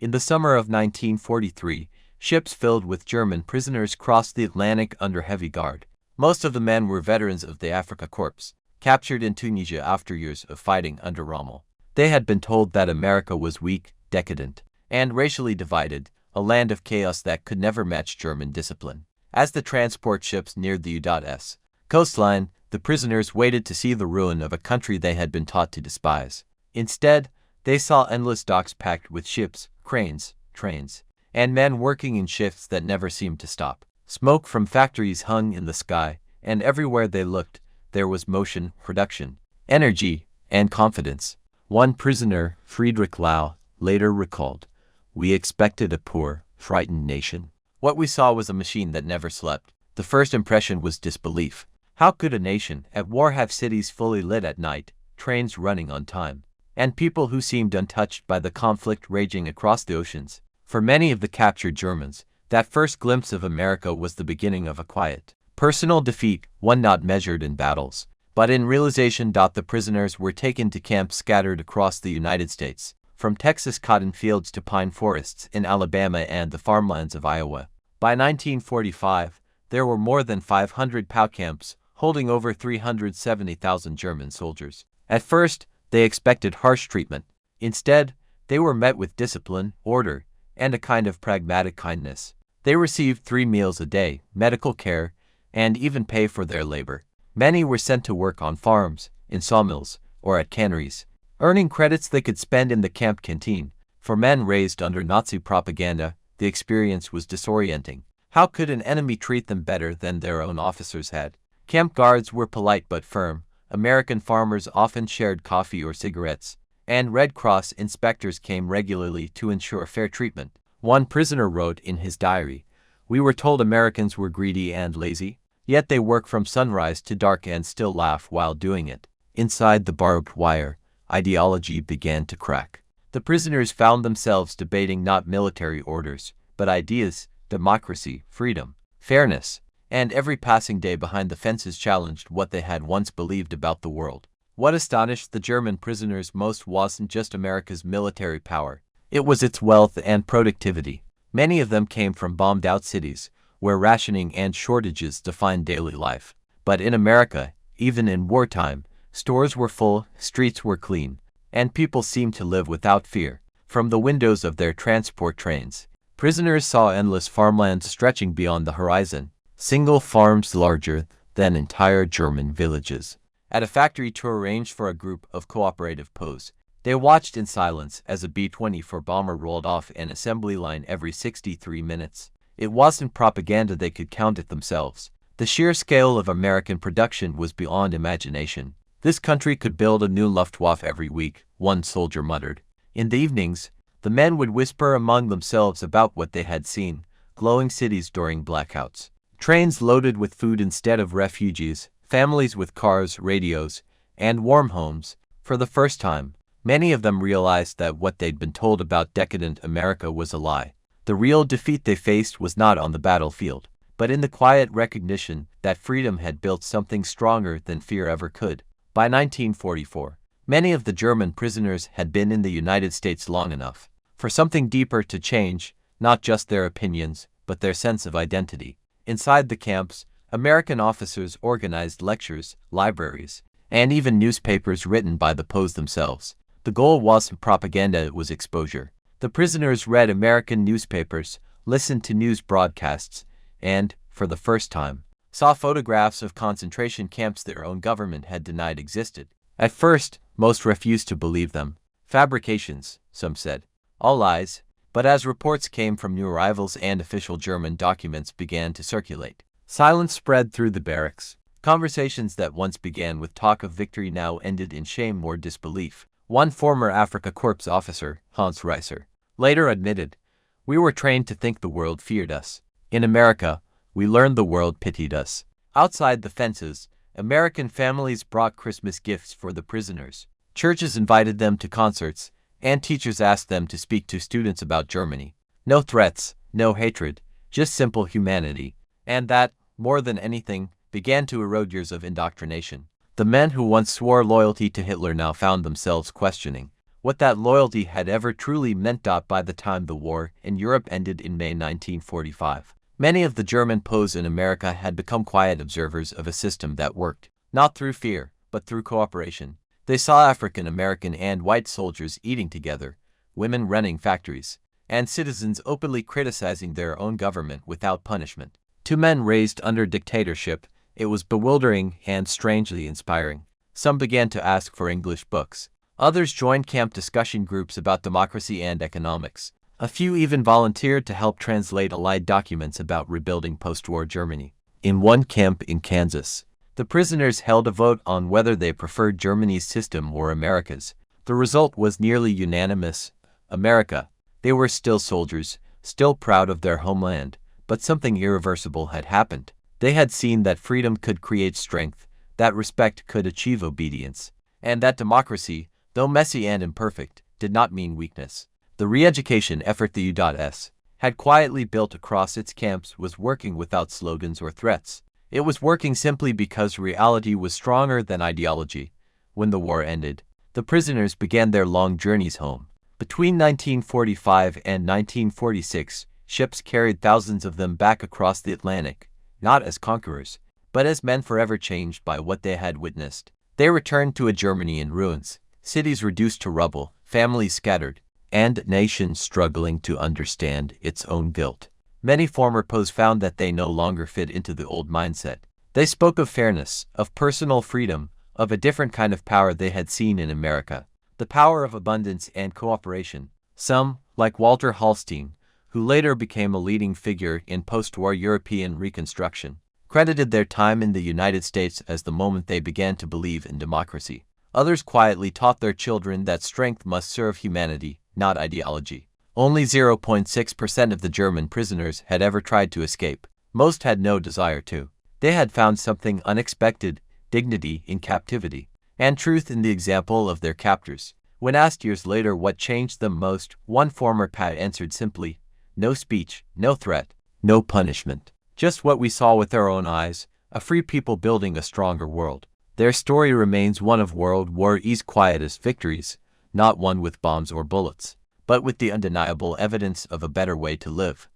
In the summer of 1943, ships filled with German prisoners crossed the Atlantic under heavy guard. Most of the men were veterans of the Afrika Korps, captured in Tunisia after years of fighting under Rommel. They had been told that America was weak, decadent, and racially divided, a land of chaos that could never match German discipline. As the transport ships neared the U.S. coastline, the prisoners waited to see the ruin of a country they had been taught to despise. Instead, they saw endless docks packed with ships, cranes, trains, and men working in shifts that never seemed to stop. Smoke from factories hung in the sky, and everywhere they looked, there was motion, production, energy, and confidence. One prisoner, Friedrich Lau, later recalled, "We expected a poor, frightened nation. What we saw was a machine that never slept." The first impression was disbelief. How could a nation at war have cities fully lit at night, trains running on time, and people who seemed untouched by the conflict raging across the oceans? For many of the captured Germans, that first glimpse of America was the beginning of a quiet, personal defeat, one not measured in battles, but in realization. The prisoners were taken to camps scattered across the United States, from Texas cotton fields to pine forests in Alabama and the farmlands of Iowa. By 1945, there were more than 500 POW camps, holding over 370,000 German soldiers. At first, they expected harsh treatment. Instead, they were met with discipline, order, and a kind of pragmatic kindness. They received 3 meals a day, medical care, and even pay for their labor. Many were sent to work on farms, in sawmills, or at canneries, earning credits they could spend in the camp canteen. For men raised under Nazi propaganda, the experience was disorienting. How could an enemy treat them better than their own officers had? Camp guards were polite but firm. American farmers often shared coffee or cigarettes, and Red Cross inspectors came regularly to ensure fair treatment. One prisoner wrote in his diary, "We were told Americans were greedy and lazy, yet they work from sunrise to dark and still laugh while doing it." Inside the barbed wire, ideology began to crack. The prisoners found themselves debating not military orders, but ideas, democracy, freedom, fairness, and every passing day behind the fences challenged what they had once believed about the world. What astonished the German prisoners most wasn't just America's military power. It was its wealth and productivity. Many of them came from bombed-out cities, where rationing and shortages defined daily life. But in America, even in wartime, stores were full, streets were clean, and people seemed to live without fear. From the windows of their transport trains, prisoners saw endless farmlands stretching beyond the horizon, single farms larger than entire German villages. At a factory tour arranged for a group of cooperative POWs, they watched in silence as a B-24 bomber rolled off an assembly line every 63 minutes. It wasn't propaganda, they could count it themselves. The sheer scale of American production was beyond imagination. "This country could build a new Luftwaffe every week," one soldier muttered. In the evenings, the men would whisper among themselves about what they had seen: glowing cities during blackouts, trains loaded with food instead of refugees, families with cars, radios, and warm homes. For the first time, many of them realized that what they'd been told about decadent America was a lie. The real defeat they faced was not on the battlefield, but in the quiet recognition that freedom had built something stronger than fear ever could. By 1944, many of the German prisoners had been in the United States long enough for something deeper to change, not just their opinions, but their sense of identity. Inside the camps, American officers organized lectures, libraries, and even newspapers written by the POWs themselves. The goal wasn't propaganda, it was exposure. The prisoners read American newspapers, listened to news broadcasts, and, for the first time, saw photographs of concentration camps their own government had denied existed. At first, most refused to believe them. Fabrications, some said. All lies. But as reports came from new arrivals and official German documents began to circulate, silence spread through the barracks. Conversations that once began with talk of victory now ended in shame or disbelief. One former Afrika Korps officer, Hans Reiser, later admitted, "We were trained to think the world feared us. In America, we learned the world pitied us." Outside the fences, American families brought Christmas gifts for the prisoners. Churches invited them to concerts, and teachers asked them to speak to students about Germany. No threats, no hatred, just simple humanity. And that, more than anything, began to erode years of indoctrination. The men who once swore loyalty to Hitler now found themselves questioning, what that loyalty had ever truly meant. By the time the war in Europe ended in May 1945, many of the German POWs in America had become quiet observers of a system that worked, not through fear, but through cooperation. They saw African American and white soldiers eating together, women running factories, and citizens openly criticizing their own government without punishment. To men raised under dictatorship, it was bewildering and strangely inspiring. Some began to ask for English books. Others joined camp discussion groups about democracy and economics. A few even volunteered to help translate Allied documents about rebuilding post-war Germany. In one camp in Kansas, the prisoners held a vote on whether they preferred Germany's system or America's. The result was nearly unanimous: America. They were still soldiers, still proud of their homeland, but something irreversible had happened. They had seen that freedom could create strength, that respect could achieve obedience, and that democracy, though messy and imperfect, did not mean weakness. The re-education effort the U.S. had quietly built across its camps was working without slogans or threats. It was working simply because reality was stronger than ideology. When the war ended, the prisoners began their long journeys home. Between 1945 and 1946, ships carried thousands of them back across the Atlantic, not as conquerors, but as men forever changed by what they had witnessed. They returned to a Germany in ruins, cities reduced to rubble, families scattered, and a nation struggling to understand its own guilt. Many former POWs found that they no longer fit into the old mindset. They spoke of fairness, of personal freedom, of a different kind of power they had seen in America, the power of abundance and cooperation. Some, like Walter Hallstein, who later became a leading figure in post-war European reconstruction, credited their time in the United States as the moment they began to believe in democracy. Others quietly taught their children that strength must serve humanity, not ideology. Only 0.6% of the German prisoners had ever tried to escape. Most had no desire to. They had found something unexpected: dignity in captivity, and truth in the example of their captors. When asked years later what changed them most, one former POW answered simply, "No speech, no threat, no punishment. Just what we saw with our own eyes, a free people building a stronger world." Their story remains one of World War I's quietest victories, not one with bombs or bullets, but with the undeniable evidence of a better way to live.